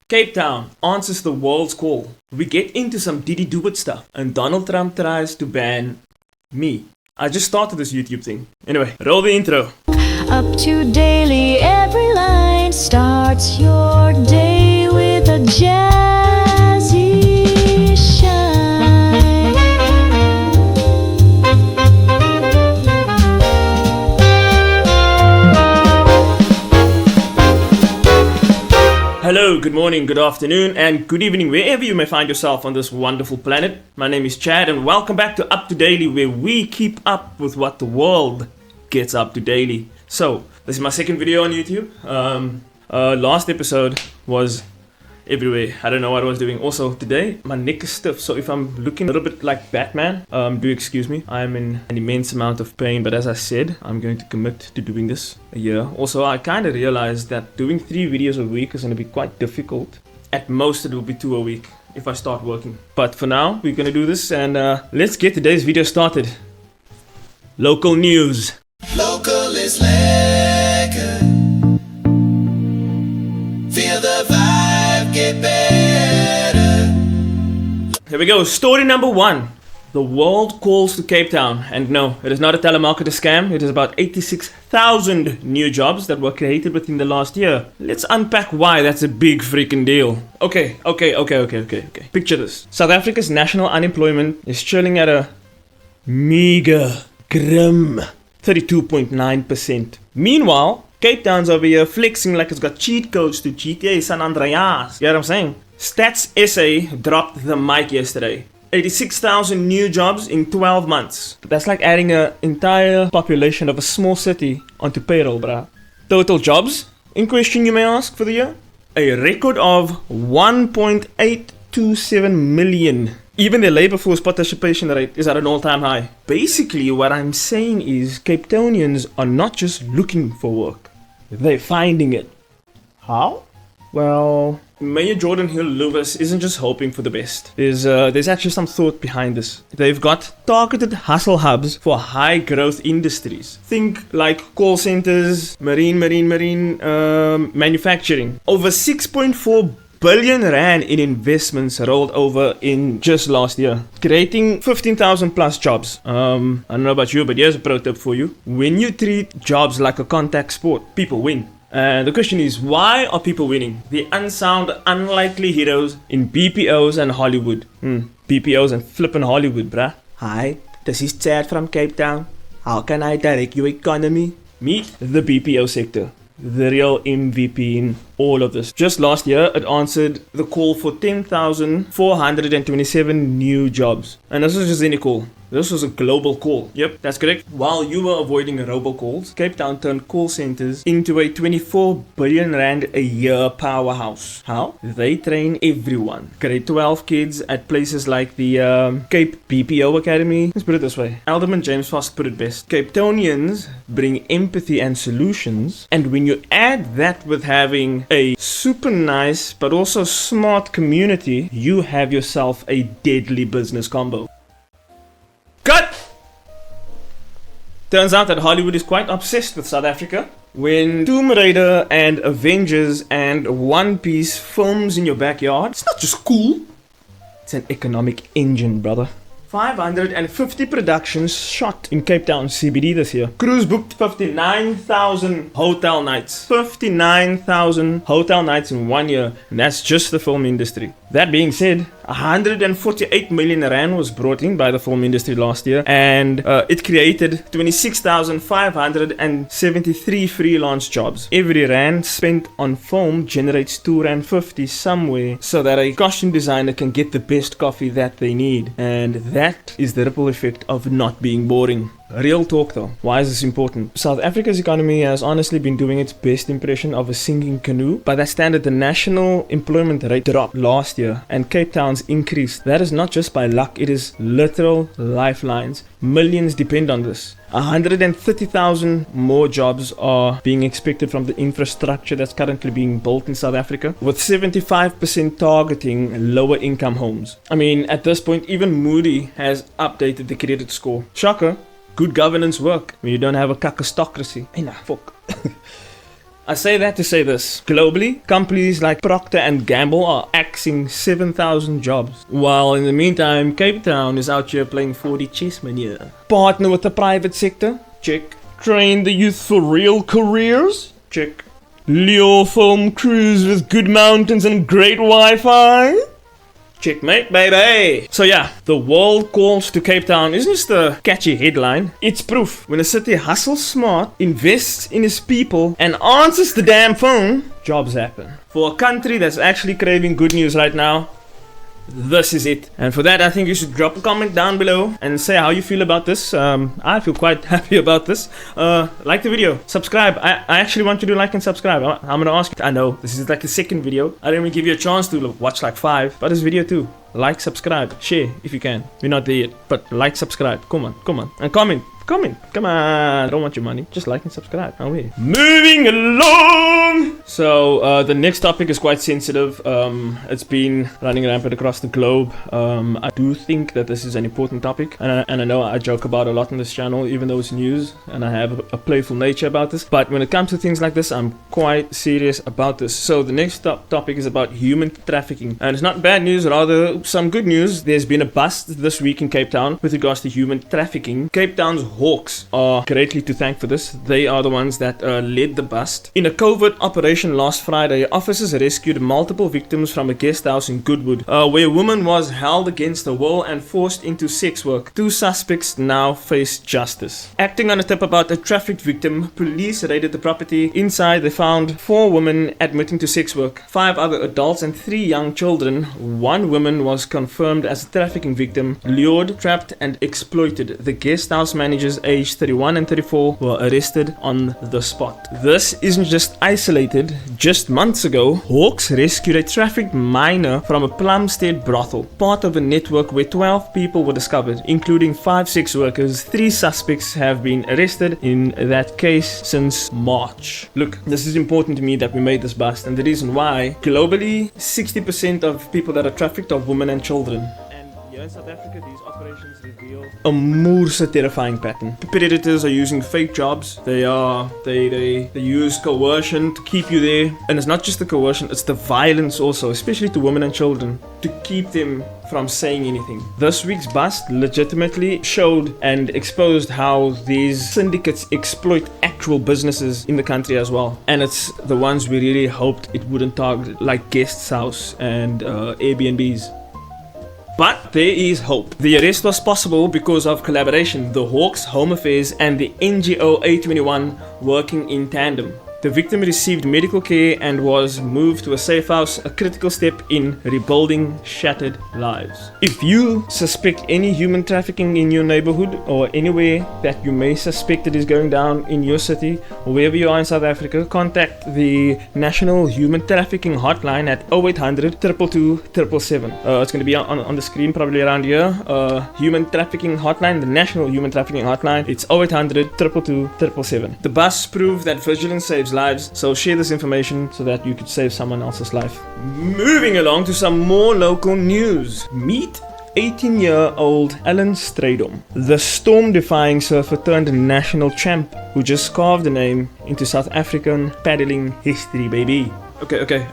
Cape Town answers the world's call. We get into some Diddy Do It stuff, and Donald Trump tries to ban me. I just started this YouTube thing. Anyway, roll the intro. Up to daily, every line starts your day with a jazzy shine. Hello, good morning, good afternoon, and good evening, wherever you may find yourself on this wonderful planet. My name is Chad, and welcome back to Up to Daily, where we keep up with what the world gets up to daily. So, this is my second video on YouTube. Last episode was everywhere. I don't know what I was doing. Also, today, my neck is stiff, so if I'm looking a little bit like Batman, do excuse me. I'm in an immense amount of pain, but as I said, I'm going to commit to doing this a year. Also, I kind of realized that doing 3 videos a week is going to be quite difficult. At most, it will be 2 a week if I start working. But for now, we're going to do this, and let's get today's video started. Local news. Local is lekker. Feel the vibe get better. Here we go. Story number 1. The world calls to Cape Town. And no, it is not a telemarketer scam. It is about 86,000 new jobs that were created within the last year. Let's unpack why that's a big freaking deal. Okay. Picture this. South Africa's national unemployment is chilling at a meager, grim 32.9%. Meanwhile, Cape Town's over here flexing like it's got cheat codes to GTA San Andreas. You know what I'm saying? Stats SA dropped the mic yesterday. 86,000 new jobs in 12 months. That's like adding an entire population of a small city onto payroll, bruh. Total jobs in question, you may ask, for the year? A record of 1.827 million. Even the labor force participation rate is at an all-time high. Basically, what I'm saying is Cape Townians are not just looking for work. They're finding it. How? Well, Mayor Jordan Hill-Lewis isn't just hoping for the best. There's actually some thought behind this. They've got targeted hustle hubs for high-growth industries. Think like call centers, marine, manufacturing. Over 6.4 billion rand in investments rolled over in just last year, creating 15,000 plus jobs. I don't know about you, but here's a pro tip for you. When you treat jobs like a contact sport, people win. And the question is, why are people winning? The unsound, unlikely heroes in BPOs and Hollywood. BPOs and flippin' Hollywood, bruh. Hi, this is Chad from Cape Town. How can I direct your economy? Meet the BPO sector. The real MVP in all of this. Just last year, it answered the call for 10,427 new jobs. And this was just any call. This was a global call. Yep, that's correct. While you were avoiding robocalls, Cape Town turned call centers into a 24 billion rand a year powerhouse. How? They train everyone. Grade 12 kids at places like the Cape BPO Academy. Let's put it this way. Alderman James Foss put it best. Cape Townians bring empathy and solutions. And when you add that with having a super nice but also smart community, you have yourself a deadly business combo. Cut! Turns out that Hollywood is quite obsessed with South Africa. When Tomb Raider and Avengers and One Piece films in your backyard, it's not just cool, it's an economic engine, brother. 550 productions shot in Cape Town CBD this year. Cruise booked 59,000 hotel nights. 59,000 hotel nights in 1 year. And that's just the film industry. That being said, 148 million rand was brought in by the film industry last year, and it created 26,573 freelance jobs. Every rand spent on film generates 2.50 rand somewhere, so that a costume designer can get the best coffee that they need. And that is the ripple effect of not being boring. Real talk though, why is this important? South Africa's economy has honestly been doing its best impression of a sinking canoe. By that standard, the national employment rate dropped last year and Cape Town's increased. That is not just by luck, it is literal lifelines. Millions depend on this. 130,000 more jobs are being expected from the infrastructure that's currently being built in South Africa, with 75% targeting lower income homes. I mean, at this point, even Moody has updated the credit score. Shocker. Good governance work when you don't have a kakistocracy. Hey, nah, fuck. I say that to say this. Globally, companies like Procter & Gamble are axing 7,000 jobs. While in the meantime, Cape Town is out here playing 4D chess mania. Partner with the private sector? Check. Train the youth for real careers? Check. Lure film crews with good mountains and great Wi-Fi? Checkmate, baby! So yeah, the world calls to Cape Town isn't just a catchy headline, it's proof. When a city hustles smart, invests in its people, and answers the damn phone, jobs happen. For a country that's actually craving good news right now, this is it. And for that, I think you should drop a comment down below and say how you feel about this. I feel quite happy about this. Like the video, subscribe. I actually want you to like and subscribe. I'm gonna ask you. I know this is like the second video. I didn't even give you a chance to watch like 5, but this video too. Like, subscribe, share if you can. We're not there yet, but like, subscribe. Come on, and comment. Come on. I don't want your money. Just like and subscribe. Oh, wait. Moving along. So the next topic is quite sensitive. It's been running rampant across the globe. I do think that this is an important topic, and I know I joke about it a lot on this channel, even though it's news, and I have a playful nature about this. But when it comes to things like this, I'm quite serious about this. So the next topic is about human trafficking, and it's not bad news, rather some good news. There's been a bust this week in Cape Town with regards to human trafficking. Cape Town's Hawks are greatly to thank for this. They are the ones that led the bust. In a covert operation last Friday, officers rescued multiple victims from a guest house in Goodwood, where a woman was held against her will and forced into sex work. 2 suspects now face justice. Acting on a tip about a trafficked victim, police raided the property. Inside, they found 4 women admitting to sex work, 5 other adults and 3 young children. 1 woman was confirmed as a trafficking victim, lured, trapped and exploited. The guest house managers aged 31 and 34 were arrested on the spot. This isn't just isolated. Just months ago, Hawks rescued a trafficked minor from a Plumstead brothel, part of a network where 12 people were discovered, including 5 sex workers. 3 suspects have been arrested in that case since March. Look, this is important to me that we made this bust, and the reason why, globally, 60% of people that are trafficked are women and children. Here in South Africa, these operations reveal a more terrifying pattern. Predators are using fake jobs. They use coercion to keep you there, and it's not just the coercion; it's the violence also, especially to women and children, to keep them from saying anything. This week's bust legitimately showed and exposed how these syndicates exploit actual businesses in the country as well, and it's the ones we really hoped it wouldn't target, like guest house and Airbnbs. But there is hope. The arrest was possible because of collaboration, the Hawks, Home Affairs and the NGO A21 working in tandem. The victim received medical care and was moved to a safe house, a critical step in rebuilding shattered lives. If you suspect any human trafficking in your neighborhood or anywhere that you may suspect it is going down in your city or wherever you are in South Africa, contact the National Human Trafficking Hotline at 0800 222 777. It's going to be on the screen probably around here. Human Trafficking Hotline, the National Human Trafficking Hotline. It's 0800 222 777. The bust proved that vigilance saves lives, so share this information so that you could save someone else's life. Moving along to some more local news. Meet 18-year-old Alan Strydom, the storm-defying surfer turned national champ who just carved a name into South African paddling history, baby. Okay.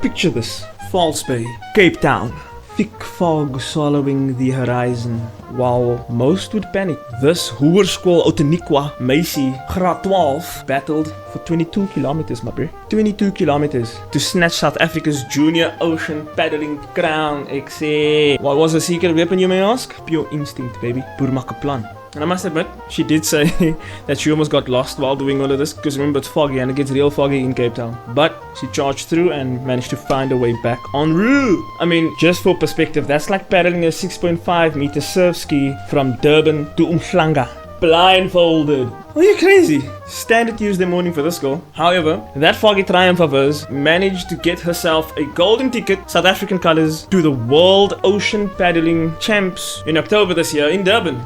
Picture this. False Bay, Cape Town. Thick fog swallowing the horizon. While most would panic, this Hoërskool Outeniqua Meisie, graad 12, battled for 22 kilometers, my bro. 22 kilometers to snatch South Africa's junior ocean paddling crown, XA. What was her secret weapon, you may ask? Pure instinct, baby. Boer maak 'n plan. And I must admit, she did say that she almost got lost while doing all of this, because remember, it's foggy and it gets real foggy in Cape Town. But she charged through and managed to find her way back en route. I mean, just for perspective, that's like paddling a 6.5 meter surf ski from Durban to Umhlanga, blindfolded. Are you crazy? Standard Tuesday morning for this girl. However, that foggy triumph of hers managed to get herself a golden ticket, South African colors, to the World Ocean Paddling Champs in October this year in Durban.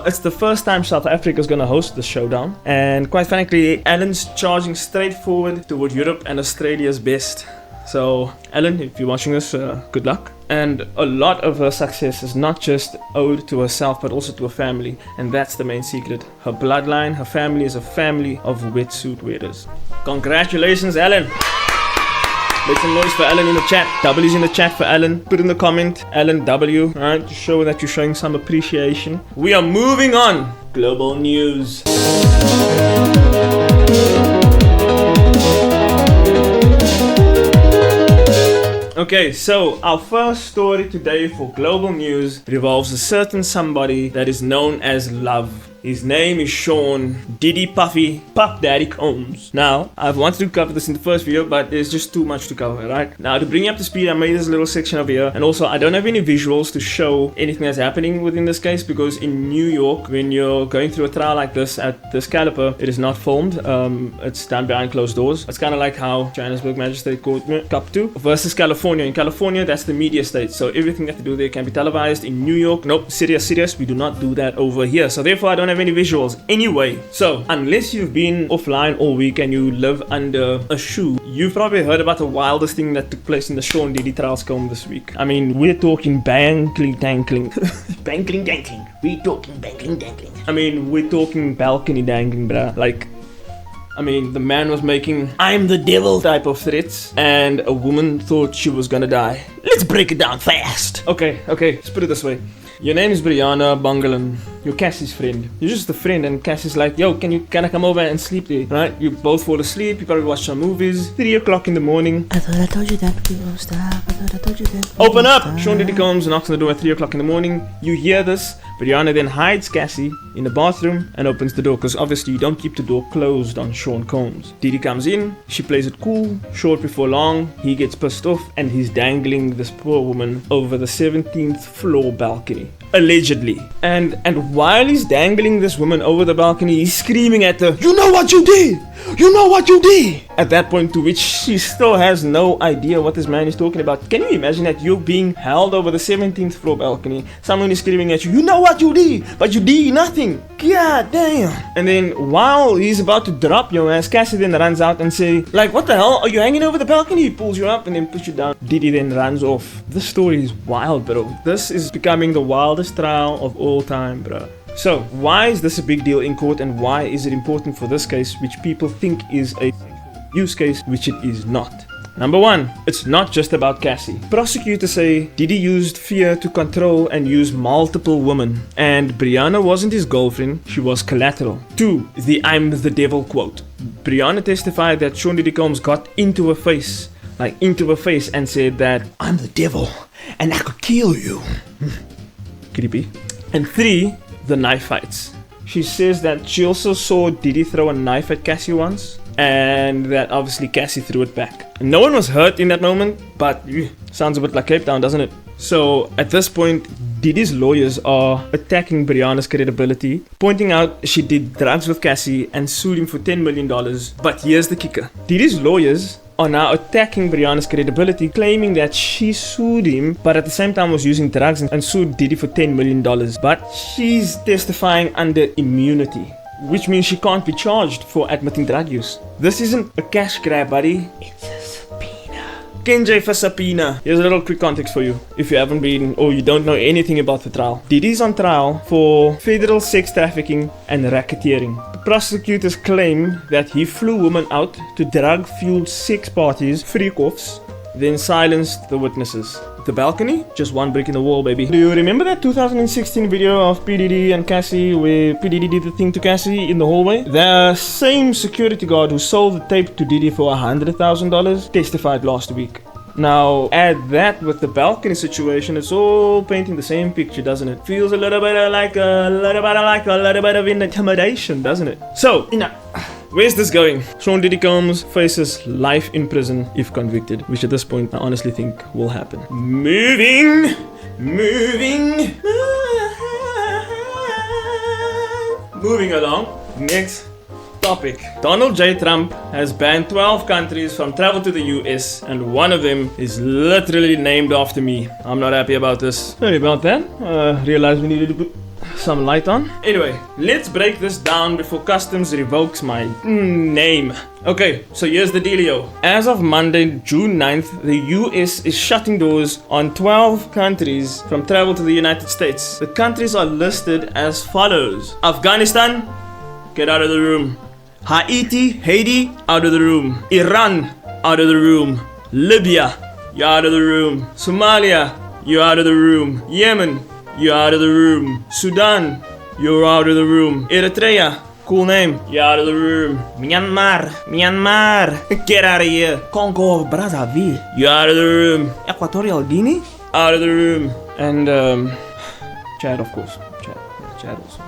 It's the first time South Africa is going to host the showdown, and quite frankly, Alan's charging straight forward toward Europe and Australia's best. So, Ellen, if you're watching this, good luck. And a lot of her success is not just owed to herself, but also to her family. And that's the main secret. Her bloodline, her family is a family of wetsuit wearers. Congratulations, Ellen. Make some noise for Ellen in the chat. W's in the chat for Ellen. Put in the comment, Ellen W. Alright, to show that you're showing some appreciation. We are moving on. Global news. Okay, so our first story today for global news revolves a certain somebody that is known as Love. His name is Sean Diddy Puffy Puff Daddy Combs. Now, I've wanted to cover this in the first video, but there's just too much to cover, right? Now, to bring you up to speed, I made this little section over here, and also I don't have any visuals to show anything that's happening within this case, because in New York, when you're going through a trial like this at this caliber, it is not filmed. It's done behind closed doors. It's kind of like how Johannesburg Magistrate Court Cup 2 versus California. In California, that's the media state, so everything you have to do there can be televised. In New York, nope, serious, we do not do that over here. So therefore, I don't have any visuals anyway. So unless you've been offline all week and you live under a shoe, you've probably heard about the wildest thing that took place in the Sean Diddy trials comb this week. I mean, we're talking bangling dangling. Bangling dangling. We're talking bangling dangling. I mean, we're talking balcony dangling, bruh. Like, I mean, the man was making "I'm the devil" type of threats, and a woman thought she was gonna die. Let's break it down fast. Okay, let's put it this way. Your name is Brianna Bungalan. You're Cassie's friend. You're just a friend, and Cassie's like, yo, can I come over and sleep there? Right? You both fall asleep, you probably watch some movies. 3 o'clock in the morning. I thought I told you that we won't stop. I thought I told you that we Open won't up! stop. Sean Diddy comes, knocks on the door at 3 o'clock in the morning. You hear this. Brianna then hides Cassie in the bathroom and opens the door, because obviously you don't keep the door closed on Sean Combs. Diddy comes in, she plays it cool. Short before long, he gets pissed off and he's dangling this poor woman over the 17th floor balcony. Allegedly. And while he's dangling this woman over the balcony, he's screaming at her, "You know what you did! You know what you did!" At that point, to which she still has no idea what this man is talking about. Can you imagine that you're being held over the 17th floor balcony? Someone is screaming at you, "You know what you did, but you did nothing." God damn. And then while he's about to drop your ass, Cassie then runs out and say, like, "What the hell? Are you hanging over the balcony?" He pulls you up and then puts you down. Diddy then runs off. This story is wild, bro. This is becoming the wildest trial of all time, bro. So, why is this a big deal in court, and why is it important for this case, which people think is a use case, which it is not? Number one, it's not just about Cassie. Prosecutors say Diddy used fear to control and use multiple women, and Brianna wasn't his girlfriend, she was collateral. 2. The "I'm the devil" quote. Brianna testified that Sean Diddy Combs got into her face, and said that, "I'm the devil, and I could kill you." Creepy. And 3, the knife fights. She says that she also saw Diddy throw a knife at Cassie once, and that obviously Cassie threw it back. No one was hurt in that moment, but sounds a bit like Cape Town, doesn't it? So at this point, Diddy's lawyers are attacking Brianna's credibility, pointing out she did drugs with Cassie and sued him for $10 million. But here's the kicker. Diddy's lawyers are now attacking Brianna's credibility, claiming that she sued him, but at the same time was using drugs and sued Diddy for $10 million. But she's testifying under immunity, which means she can't be charged for admitting drug use. This isn't a cash grab, buddy. It's a subpoena. Kenjay for subpoena. Here's a little quick context for you, if you haven't been or you don't know anything about the trial. Diddy's on trial for federal sex trafficking and racketeering. Prosecutors claim that he flew women out to drug-fueled sex parties, freak-offs, then silenced the witnesses. The balcony? Just one brick in the wall, baby. Do you remember that 2016 video of P. Diddy and Cassie where P. Diddy did the thing to Cassie in the hallway? The same security guard who sold the tape to Diddy for $100,000 testified last week. Now, add that with the balcony situation, it's all painting the same picture, doesn't it? Feels a little bit like a little bit of intimidation, doesn't it? So, where's this going? Sean Diddy Combs faces life in prison if convicted, which at this point I honestly think will happen. Moving along. Next topic. Donald J. Trump has banned 12 countries from travel to the US, and one of them is literally named after me. I'm not happy about this. Sorry about that. Realized we needed to put some light on. Anyway, let's break this down before customs revokes my name. Okay, so here's the dealio. As of Monday, June 9th, the US is shutting doors on 12 countries from travel to the United States. The countries are listed as follows. Afghanistan, get out of the room. Haiti, out of the room. Iran, out of the room. Libya, you're out of the room. Somalia, you're out of the room. Yemen, you're out of the room. Sudan, you're out of the room. Eritrea, cool name, you're out of the room. Myanmar, get out of here. Congo Brazzaville, you're out of the room. Equatorial Guinea, out of the room. And Chad, of course. Chad also.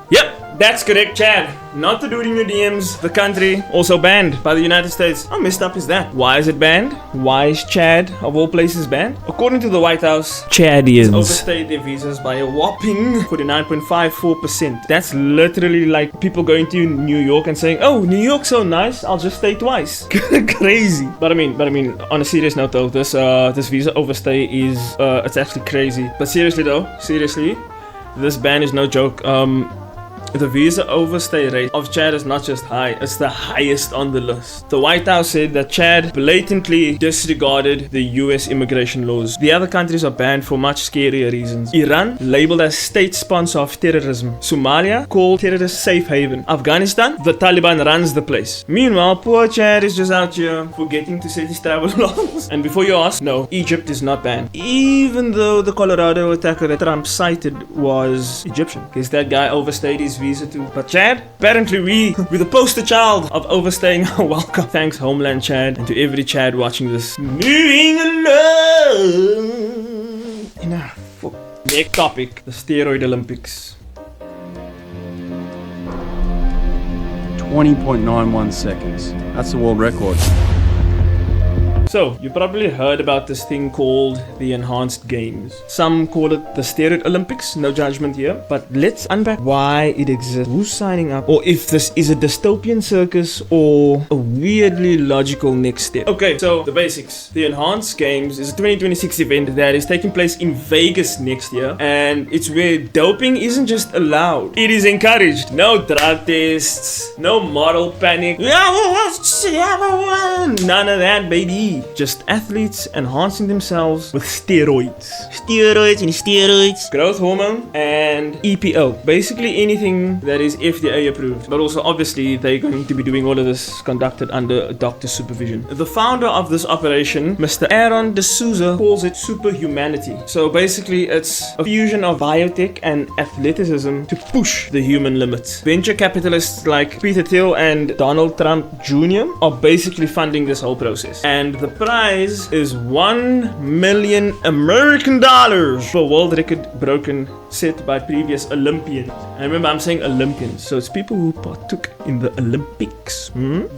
Yep, that's correct, Chad. Not to do it in your DMs. The country also banned by the United States. How messed up is that? Why is it banned? Why is Chad, of all places, banned? According to the White House, Chadians overstayed their visas by a whopping 49.54%. That's literally like people going to New York and saying, "Oh, New York's so nice, I'll just stay twice." Crazy. But I mean, on a serious note though, this visa overstay is it's actually crazy. But seriously though, this ban is no joke. The visa overstay rate of Chad is not just high, it's the highest on the list. The White House said that Chad blatantly disregarded the US immigration laws. The other countries are banned for much scarier reasons. Iran, labeled as state sponsor of terrorism. Somalia, called terrorist safe haven. Afghanistan, the Taliban runs the place. Meanwhile, poor Chad is just out here forgetting to set his travel laws. And before you ask, no, Egypt is not banned. Even though the Colorado attacker that Trump cited was Egyptian. Because that guy overstayed his visa too. But Chad, apparently we're the poster child of overstaying our welcome. Thanks Homeland Chad and to every Chad watching this. Moving along. Enough. Next topic, the steroid Olympics. 20.91 seconds. That's the world record. So, you probably heard about this thing called the Enhanced Games. Some call it the Steroid Olympics, no judgment here. But let's unpack why it exists, who's signing up, or if this is a dystopian circus or a weirdly logical next step. Okay, so the basics. The Enhanced Games is a 2026 event that is taking place in Vegas next year. And it's where doping isn't just allowed, it is encouraged. No drug tests, no model panic. None of that, baby. Just athletes enhancing themselves with steroids. Steroids, growth hormone, and EPO. Basically anything that is FDA approved. But also obviously they're going to be doing all of this conducted under a doctor's supervision. The founder of this operation, Mr. Aaron D'Souza, calls it superhumanity. So basically it's a fusion of biotech and athleticism to push the human limits. Venture capitalists like Peter Thiel and Donald Trump Jr. are basically funding this whole process. And the prize is $1 million American dollars for world record broken, set by previous Olympians. And remember, I'm saying Olympians, so it's people who partook in the Olympics.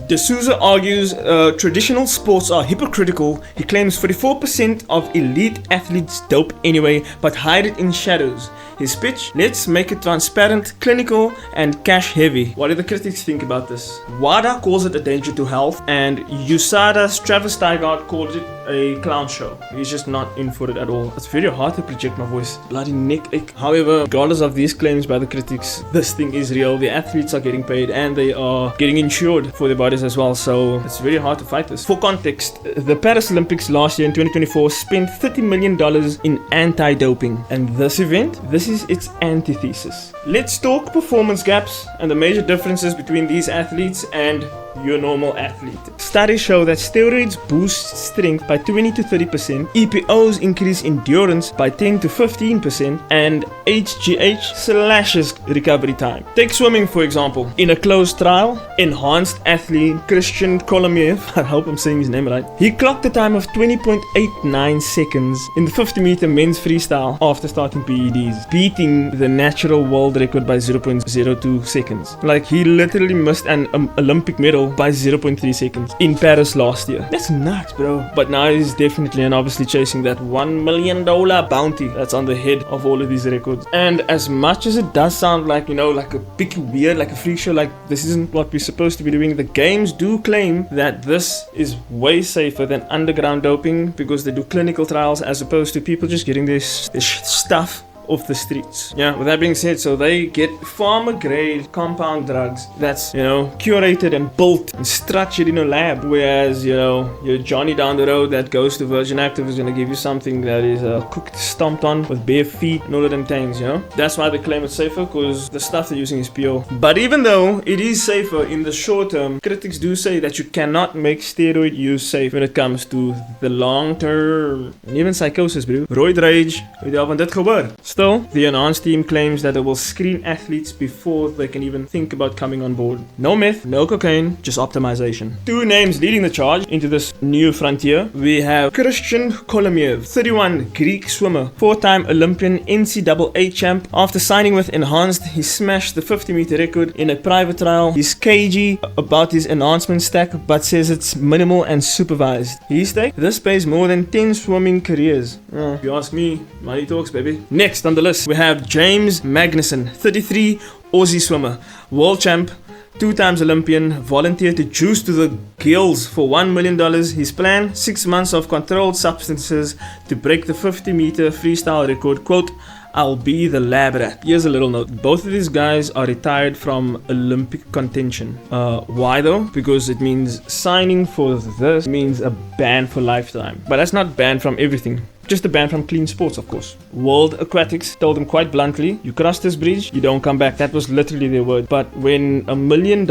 D'Souza argues traditional sports are hypocritical. He claims 44% of elite athletes dope anyway, but hide it in shadows. His pitch: let's make it transparent, clinical, and cash heavy. What do the critics think about this? WADA calls it a danger to health, and USADA's Travis Tygart called it a clown show. He's just not in for it at all. It's very hard to project my voice. Bloody neck ache. However, regardless of these claims by the critics, this thing is real. The athletes are getting paid and they are getting insured for their bodies as well. So it's very hard to fight this. For context, the Paris Olympics last year in 2024 spent $30 million in anti-doping. And this event, this is its antithesis. Let's talk performance gaps and the major differences between these athletes and your normal athlete. Studies show that steroids boost strength by 20 to 30%, EPOs increase endurance by 10 to 15%, and HGH slashes recovery time. Take swimming for example. In a closed trial, enhanced athlete Christian Kolomiev, I hope I'm saying his name right, he clocked a time of 20.89 seconds in the 50-meter men's freestyle after starting PEDs, beating the natural world record by 0.02 seconds. Like, he literally missed an Olympic medal by 0.3 seconds in Paris last year. That's nuts, bro. But now he's definitely and obviously chasing that $1 million bounty that's on the head of all of these records. And as much as it does sound like, you know, like a big weird, like a freak show, like this isn't what we're supposed to be doing, the games do claim that this is way safer than underground doping because they do clinical trials as opposed to people just getting this stuff off the streets. Yeah, with that being said, so they get farmer grade compound drugs that's, curated and built and structured in a lab, whereas, your Johnny down the road that goes to Virgin Active is going to give you something that is cooked, stomped on with bare feet and all of them things, That's why they claim it's safer, because the stuff they're using is pure. But even though it is safer in the short term, critics do say that you cannot make steroid use safe when it comes to the long term. And even psychosis, bro. Roid rage, van dit gebeur. Still, the Enhanced team claims that they will screen athletes before they can even think about coming on board. No meth, no cocaine, just optimization. Two names leading the charge into this new frontier. We have Christian Kolomiev, 31, Greek swimmer, 4-time Olympian NCAA champ. After signing with Enhanced, he smashed the 50-meter record in a private trial. He's cagey about his enhancement stack, but says it's minimal and supervised. His take? This pays more than 10 swimming careers. If you ask me, money talks, baby. Next on the list, we have James Magnuson, 33, Aussie swimmer, world champ, 2 times Olympian, volunteered to juice to the gills for $1 million. His plan, 6 months of controlled substances to break the 50-meter freestyle record. Quote, I'll be the lab rat. Here's a little note. Both of these guys are retired from Olympic contention. Why though? Because it means signing for this means a ban for lifetime. But that's not banned from everything. Just a ban from clean sports, of course. World Aquatics told them quite bluntly, you cross this bridge, you don't come back. That was literally their word. But when $1 million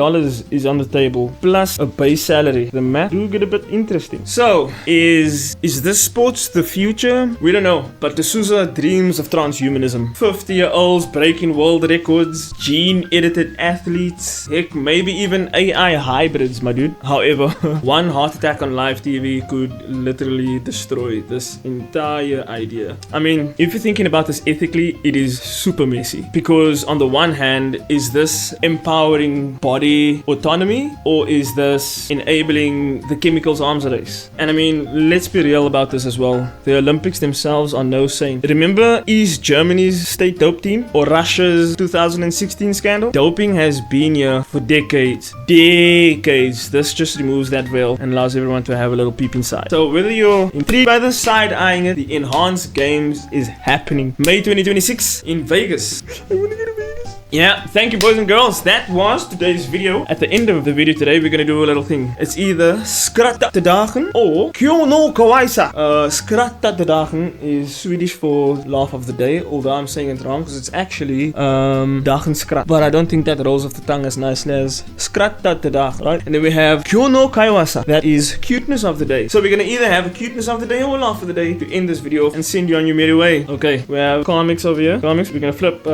is on the table, plus a base salary, the math do get a bit interesting. So, is this sports the future? We don't know. But D'Souza dreams of transhumanism. 50-year-olds breaking world records, gene-edited athletes, heck, maybe even AI hybrids, my dude. However, one heart attack on live TV could literally destroy this entire idea. I mean, if you're thinking about this ethically, it is super messy. Because on the one hand, is this empowering body autonomy, or is this enabling the chemicals arms race? And I mean, let's be real about this as well. The Olympics themselves are no saint. Remember East Germany's state dope team, or Russia's 2016 scandal? Doping has been here for decades. Decades. This just removes that veil and allows everyone to have a little peep inside. So whether you're intrigued by the side-eyeing it, the Enhanced Games is happening May 2026 in Vegas. I want to go to Vegas. Yeah, thank you boys and girls. That was today's video. At the end of the video today, we're gonna do a little thing. It's either Skratta te dagen or Kyono Kawaisa. Skratta te dagen is Swedish for laugh of the day, although I'm saying it wrong because it's actually dagen skrat. But I don't think that rolls off the tongue as nicely as Skratta te dagen, right? And then we have Kyono Kaiwasa. That is cuteness of the day. So we're gonna either have a cuteness of the day or laugh of the day to end this video and send you on your merry way. Okay, we have comics over here. Comics, we're gonna flip.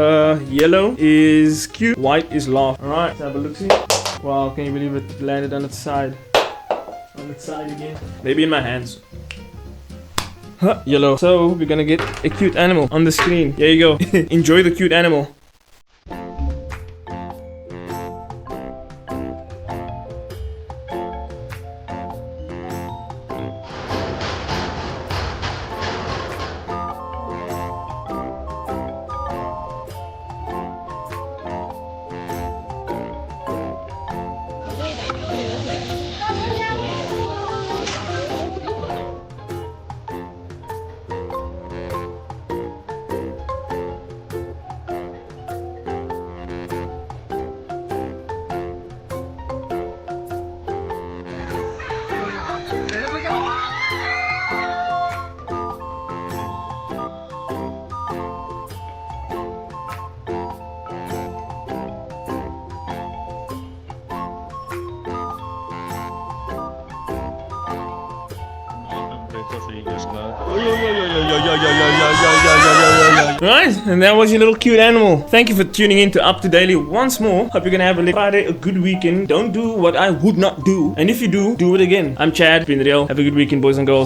Yellow is cute, white is laugh. Alright, let's have a look see. Wow, can you believe it landed on its side? On its side again. Maybe in my hands. Huh, yellow. So we're gonna get a cute animal on the screen. There you go. Enjoy the cute animal. Right, and that was your little cute animal. Thank you for tuning in to Up to Daily once more. Hope you're gonna have a Friday, a good weekend. Don't do what I would not do, and if you do, do it again. I'm Chad, been real. Have a good weekend, boys and girls.